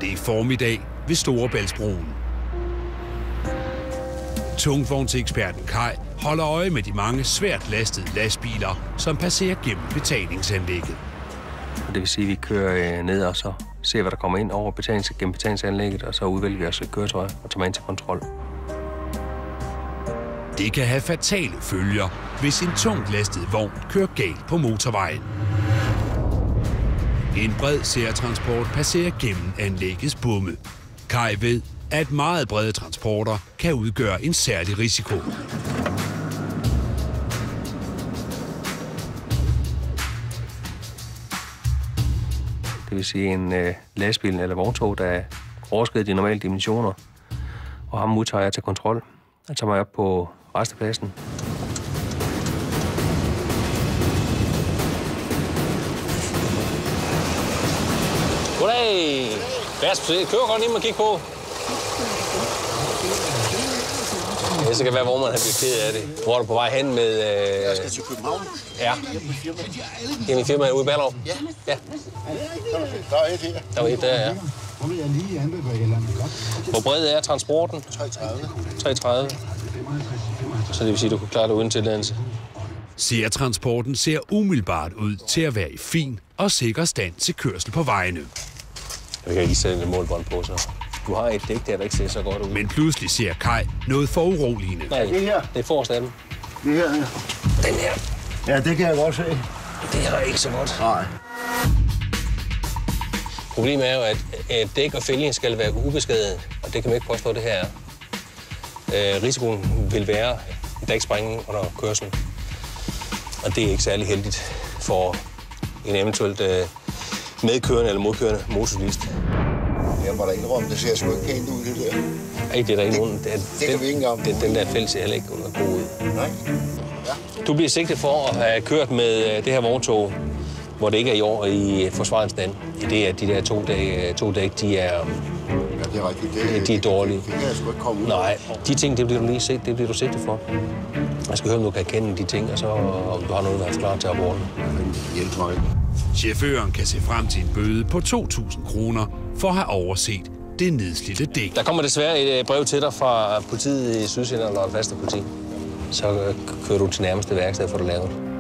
Det er formiddag ved Storebæltsbroen. Tungvognseksperten Kai holder øje med de mange svært lastede lastbiler, som passerer gennem betalingsanlægget. Det vil sige, at vi kører ned og så ser, hvad der kommer ind over gennem betalingsanlægget, og så udvælger vi os et køretøj og tager med ind til kontrol. Det kan have fatale følger, hvis en tungt lastet vogn kører galt på motorvejen. En bred særtransport passerer gennem anlæggets bomme. Kai ved, at meget brede transporter kan udgøre en særlig risiko. Det vil sige en lastbil eller vogntog, der overskrider de normale dimensioner, og ham udtager jeg til kontrol. Jeg tager mig op på rastepladsen. Goddag! Kører godt lige med at kigge på. Ja, så kan være, hvor man har blivet ked af det. Hvor er du på vej hen med... Jeg skal til København. Ja. Det er min firma ude i Ballerup? Ja. Ja. Der er et her. Der er et der, ja. Hvor bred er transporten? 330. 330. Så det vil sige, at du kunne klare det uden tilladelse. Særtransporten ser umiddelbart ud til at være i fin og sikker stand til kørsel på vejene. Jeg kan lige sætte et målbånd på, så. Du har et dæk der ikke ser så godt ud. Men pludselig ser Kai noget foruroligende. Nej, Det her. det er forrest af den. Det her, ja. Den her. Ja, det kan jeg godt se. Det er ikke så godt. Nej. Problemet er jo, at dæk og fælge skal være ubeskadiget, og det kan man ikke påstå, det her er. Risikoen vil være dæksprængning under kørsel, og det er ikke særlig heldigt for en eventuelt medkørende eller modkørende motorcyklist. Jeg må da indrømme, det ser sgu ikke pænt ud, det der. Ej, det er der ikke nogen. Det kan vi ikke engang. Den der fælde ser heller ikke god ud. Nej. Ja. Du bliver sigtet for at have kørt med det her vogntog, hvor det ikke er i år i forsvarens stand. Det er de der to dæk, de er... Ja, det er rigtigt. De er dårlige. Det kan jeg sgu ikke komme ud. Nej, de ting, det bliver du sigtet for. Jeg skal høre, om du kan kende de ting, og så om du har noget, der er klar til at bruge den. Hjælp mig. Chaufføren kan se frem til en bøde på 2.000 kroner for at have overset det nedslidte dæk. Der kommer desværre et brev til dig fra politiet i Sydsjælland og Lolland Falster politi. Så kører du til nærmeste værksted for at lave det.